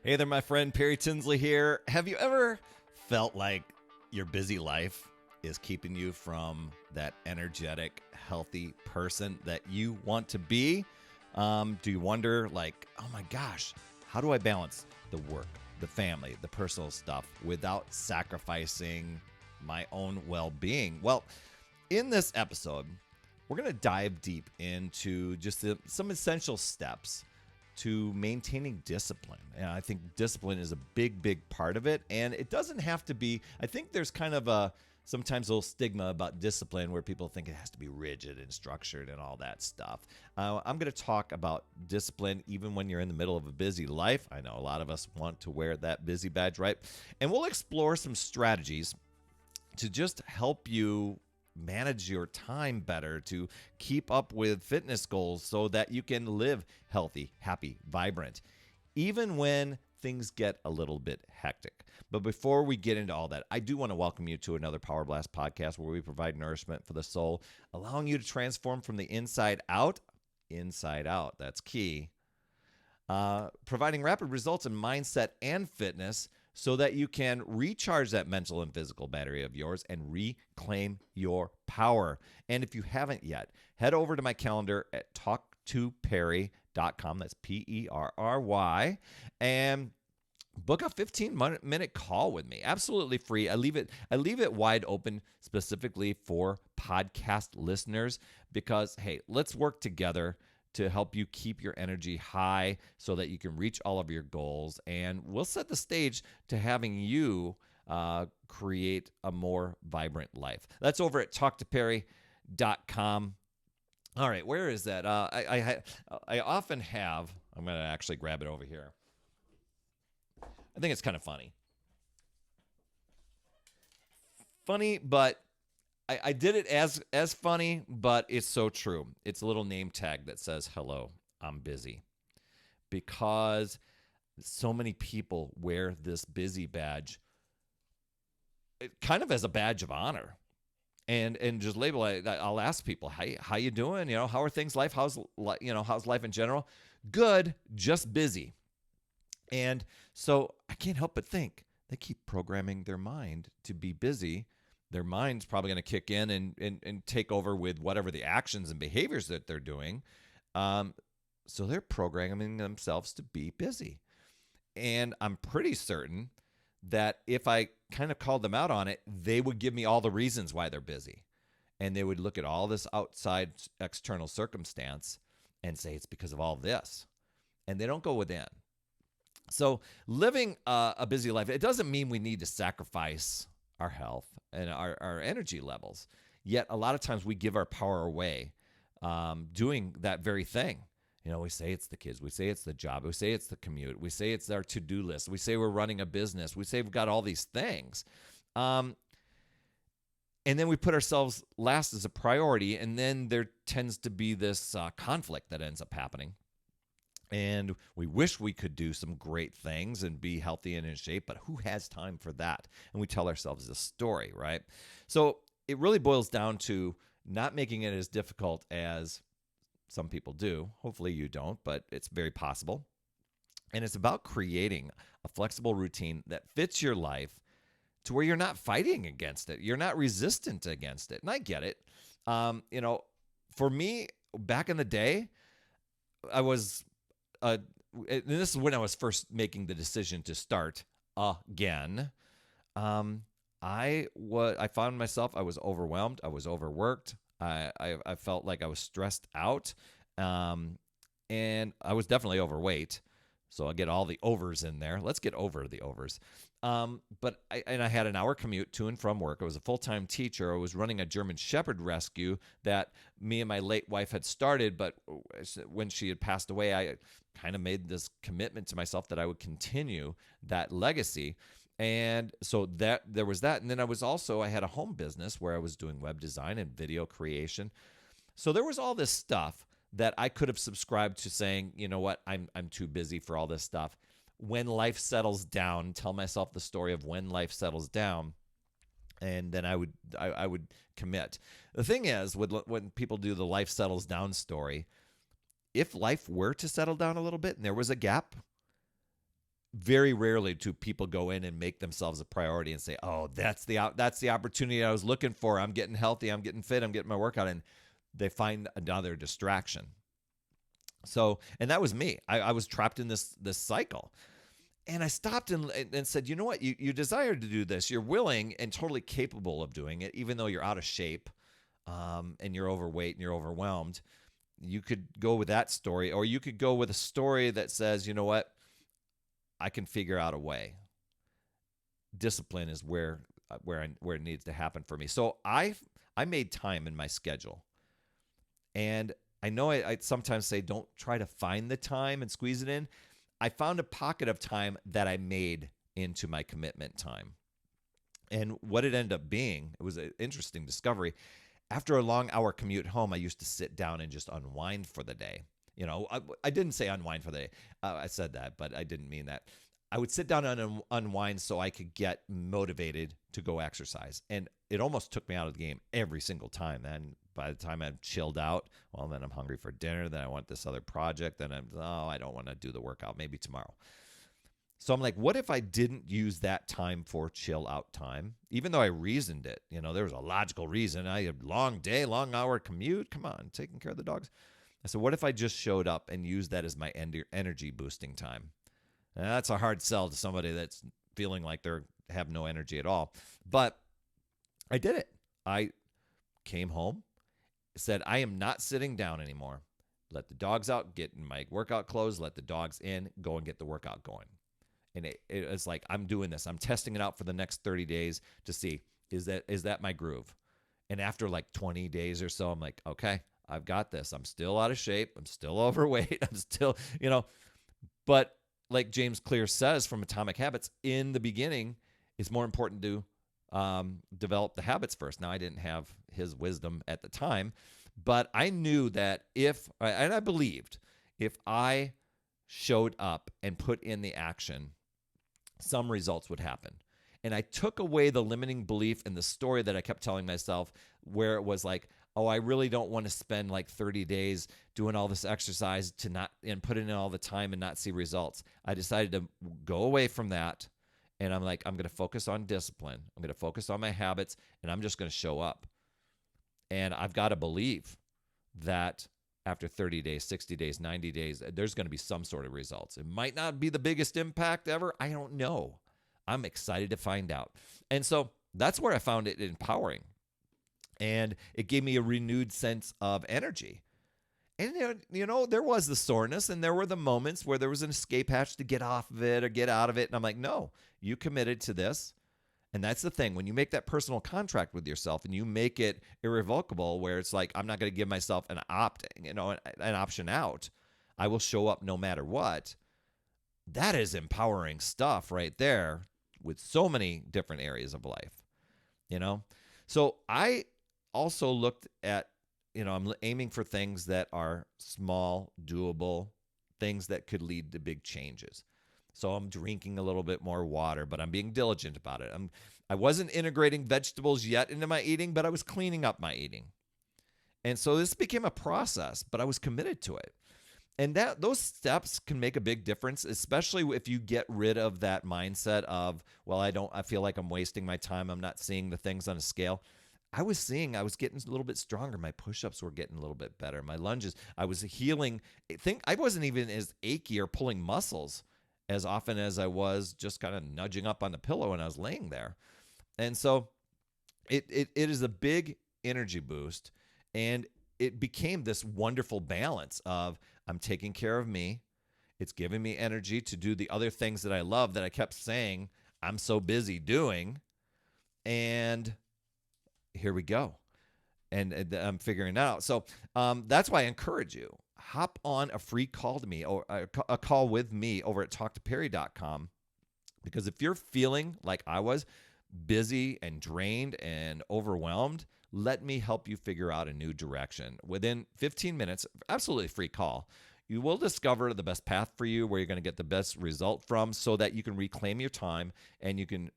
Hey there, my friend Perry Tinsley here. Have you ever felt like your busy life is keeping you from that energetic, healthy person that you want to be? Do you wonder, like, oh my gosh, how do I balance the work, the family, the personal stuff without sacrificing my own well being? Well, in this episode, we're going to dive deep into just some essential steps to maintaining discipline. And I think discipline is a big, big part of it. And it doesn't have to be, I think there's kind of sometimes a little stigma about discipline where people think it has to be rigid and structured and all that stuff. I'm going to talk about discipline even when you're in the middle of a busy life. I know a lot of us want to wear that busy badge, right? And we'll explore some strategies to just help you manage your time better, to keep up with fitness goals so that you can live healthy, happy, vibrant, even when things get a little bit hectic. But before we get into all that, I do want to welcome you to another Power Blast podcast where we provide nourishment for the soul, allowing you to transform from the inside out. Inside out, that's key. Providing rapid results in mindset and fitness so that you can recharge that mental and physical battery of yours and reclaim your power. And if you haven't yet, head over to my calendar at talktoperry.com. That's Perry, and book a 15-minute call with me. Absolutely free. I leave it wide open specifically for podcast listeners because, hey, let's work together to help you keep your energy high so that you can reach all of your goals. And we'll set the stage to having you create a more vibrant life. That's over at talktoperry.com. All right, where is that? I often have, I'm going to actually grab it over here. I think it's kind of funny. Funny, but I did it as funny, but it's so true. It's a little name tag that says, "Hello, I'm busy." Because so many people wear this busy badge kind of as a badge of honor. And just label it. I'll ask people, "Hey, how you doing? How are things life? How's life in general?" Good, just busy. And so I can't help but think they keep programming their mind to be busy. Their mind's probably going to kick in and take over with whatever the actions and behaviors that they're doing. So they're programming themselves to be busy. And I'm pretty certain that if I kind of called them out on it, they would give me all the reasons why they're busy. And they would look at all this outside external circumstance and say it's because of all this. And they don't go within. So living a busy life, it doesn't mean we need to sacrifice our health and our energy levels. Yet a lot of times we give our power away doing that very thing. We say it's the kids. We say it's the job. We say it's the commute. We say it's our to-do list. We say we're running a business. We say we've got all these things. And then we put ourselves last as a priority. And then there tends to be this conflict that ends up happening. And we wish we could do some great things and be healthy and in shape, but who has time for that? And we tell ourselves this story, right? So it really boils down to not making it as difficult as some people do. Hopefully you don't, but it's very possible. And it's about creating a flexible routine that fits your life to where you're not fighting against it. You're not resistant against it. And I get it. For me, back in the day, I was... and this is when I was first making the decision to start again. I found myself, I was overwhelmed. I was overworked. I felt like I was stressed out. And I was definitely overweight. So I'll get all the overs in there. Let's get over the overs. But I had an hour commute to and from work. I was a full-time teacher. I was running a German Shepherd rescue that me and my late wife had started, but when she had passed away, I kind of made this commitment to myself that I would continue that legacy. And so that there was that. And then I had a home business where I was doing web design and video creation. So there was all this stuff that I could have subscribed to saying, you know what, I'm too busy for all this stuff. When life settles down, tell myself the story of when life settles down, and then I would commit. The thing is, when people do the life settles down story, if life were to settle down a little bit and there was a gap, very rarely do people go in and make themselves a priority and say, "Oh, that's the opportunity I was looking for. I'm getting healthy. I'm getting fit. I'm getting my workout." And they find another distraction. So, and that was me. I was trapped in this cycle. And I stopped and said, you know what? You desire to do this. You're willing and totally capable of doing it, even though you're out of shape, and you're overweight and you're overwhelmed. You could go with that story, or you could go with a story that says, you know what? I can figure out a way. Discipline is where it needs to happen for me. So I made time in my schedule, and I know I sometimes say don't try to find the time and squeeze it in. I found a pocket of time that I made into my commitment time. And what it ended up being, it was an interesting discovery. After a long hour commute home, I used to sit down and just unwind for the day. I didn't say unwind for the day. I said that, but I didn't mean that. I would sit down and unwind so I could get motivated to go exercise. And it almost took me out of the game every single time. And by the time I'm chilled out, well, then I'm hungry for dinner. Then I want this other project. Then I don't want to do the workout. Maybe tomorrow. So I'm like, what if I didn't use that time for chill out time? Even though I reasoned it, there was a logical reason. I had a long day, long hour commute. Come on, taking care of the dogs. I said, what if I just showed up and used that as my energy boosting time? And that's a hard sell to somebody that's feeling like they have no energy at all. But I did it. I came home, said, I am not sitting down anymore. Let the dogs out, get in my workout clothes, let the dogs in, go and get the workout going. And it was like, I'm doing this. I'm testing it out for the next 30 days to see, is that my groove? And after like 20 days or so, I'm like, okay, I've got this. I'm still out of shape. I'm still overweight. I'm still, but like James Clear says from Atomic Habits, in the beginning, it's more important to develop the habits first. Now, I didn't have his wisdom at the time, but I knew that and I believed, if I showed up and put in the action, some results would happen. And I took away the limiting belief in the story that I kept telling myself, where it was like, oh, I really don't want to spend like 30 days doing all this exercise and put in all the time and not see results. I decided to go away from that. And I'm like, I'm going to focus on discipline. I'm going to focus on my habits, and I'm just going to show up. And I've got to believe that after 30 days, 60 days, 90 days, there's going to be some sort of results. It might not be the biggest impact ever. I don't know. I'm excited to find out. And so that's where I found it empowering. And it gave me a renewed sense of energy. And, there was the soreness, and there were the moments where there was an escape hatch to get off of it or get out of it. And I'm like, no, you committed to this. And that's the thing. When you make that personal contract with yourself and you make it irrevocable, where it's like, I'm not going to give myself an option out. I will show up no matter what. That is empowering stuff right there with so many different areas of life, So I also looked at, I'm aiming for things that are small, doable, things that could lead to big changes. So I'm drinking a little bit more water, but I'm being diligent about it. I wasn't integrating vegetables yet into my eating, but I was cleaning up my eating. And so this became a process, but I was committed to it. And those steps can make a big difference, especially if you get rid of that mindset of, well, I feel like I'm wasting my time. I'm not seeing the things on a scale. I was getting a little bit stronger. My push-ups were getting a little bit better. My lunges, I was healing. I wasn't even as achy or pulling muscles as often as I was just kind of nudging up on the pillow when I was laying there. And so it is a big energy boost. And it became this wonderful balance of, I'm taking care of me. It's giving me energy to do the other things that I love that I kept saying I'm so busy doing. And here we go. And I'm figuring it out. So that's why I encourage you. Hop on a free call to me, or a call with me over at talktoperry.com. Because if you're feeling like I was, busy and drained and overwhelmed, let me help you figure out a new direction. Within 15 minutes, absolutely free call, you will discover the best path for you, where you're going to get the best result from, so that you can reclaim your time and you can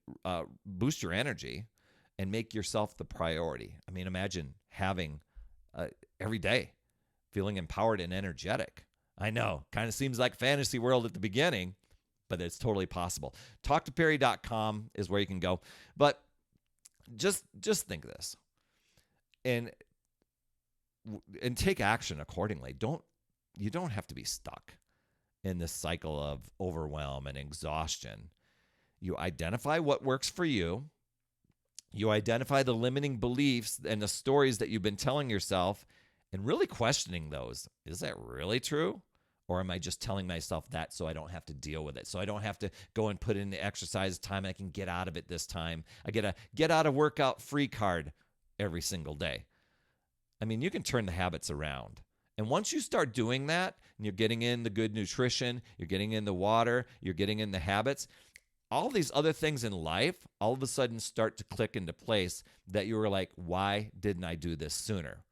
boost your energy and make yourself the priority. I mean, imagine having every day feeling empowered and energetic. I know, kind of seems like fantasy world at the beginning, but it's totally possible. TalkToPerry.com is where you can go. But just think this and take action accordingly. You don't have to be stuck in this cycle of overwhelm and exhaustion. You identify what works for you. You identify the limiting beliefs and the stories that you've been telling yourself and really questioning those. Is that really true? Or am I just telling myself that so I don't have to deal with it? So I don't have to go and put in the exercise time. I can get out of it this time. I get a get out of workout free card every single day. I mean, you can turn the habits around. And once you start doing that, and you're getting in the good nutrition, you're getting in the water, you're getting in the habits, all these other things in life all of a sudden start to click into place that you were like, why didn't I do this sooner?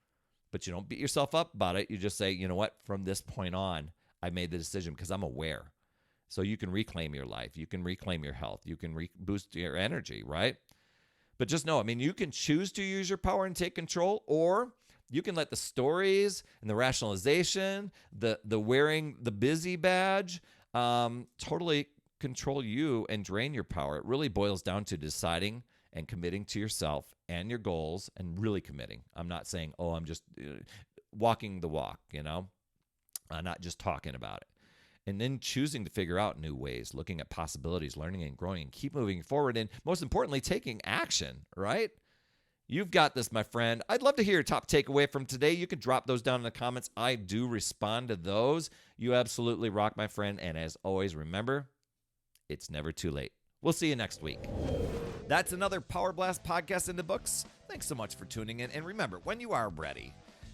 But you don't beat yourself up about it. You just say, you know what, from this point on, I made the decision because I'm aware. So you can reclaim your life. You can reclaim your health. You can boost your energy, right? But just know, I mean, you can choose to use your power and take control, or you can let the stories and the rationalization, the wearing the busy badge, totally control you and drain your power. It really boils down to deciding and committing to yourself and your goals and really committing. I'm not saying, oh, I'm just walking the walk, not just talking about it. And then choosing to figure out new ways, looking at possibilities, learning and growing, and keep moving forward. And most importantly, taking action, right? You've got this, my friend. I'd love to hear your top takeaway from today. You can drop those down in the comments. I do respond to those. You absolutely rock, my friend. And as always, remember, it's never too late. We'll see you next week. That's another Power Blast podcast in the books. Thanks so much for tuning in. And remember, when you are ready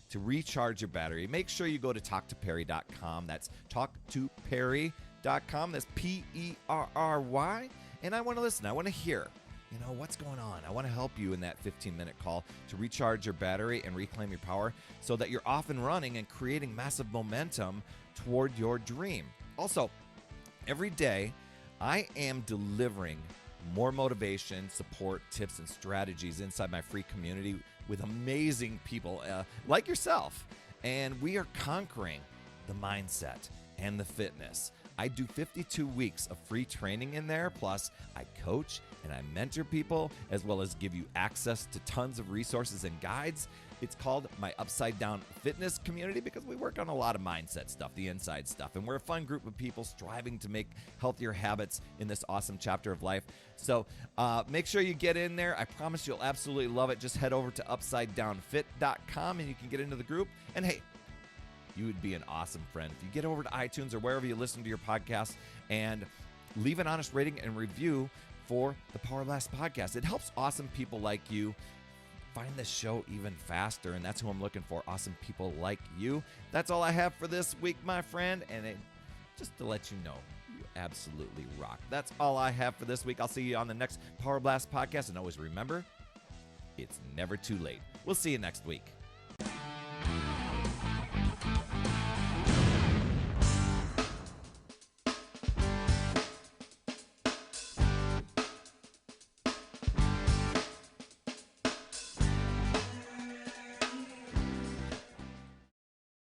to recharge your battery, make sure you go to TalkToPerry.com. That's TalkToPerry.com. That's Perry. And I want to listen. I want to hear, what's going on. I want to help you in that 15-minute call to recharge your battery and reclaim your power so that you're off and running and creating massive momentum toward your dream. Also, every day, I am delivering more motivation, support, tips, and strategies inside my free community with amazing people like yourself. And we are conquering the mindset and the fitness. I do 52 weeks of free training in there. Plus, I coach and I mentor people, as well as give you access to tons of resources and guides. It's called my Upside Down Fitness community because we work on a lot of mindset stuff, the inside stuff. And we're a fun group of people striving to make healthier habits in this awesome chapter of life. So make sure you get in there. I promise you'll absolutely love it. Just head over to UpsideDownFit.com and you can get into the group. And hey, you would be an awesome friend if you get over to iTunes or wherever you listen to your podcast and leave an honest rating and review for the Power Blast podcast. It helps awesome people like you find this show even faster, and that's who I'm looking for, awesome people like you. That's all I have for this week, my friend, and just to let you know, you absolutely rock. That's all I have for this week. I'll see you on the next Power Blast podcast, and always remember, it's never too late. We'll see you next week.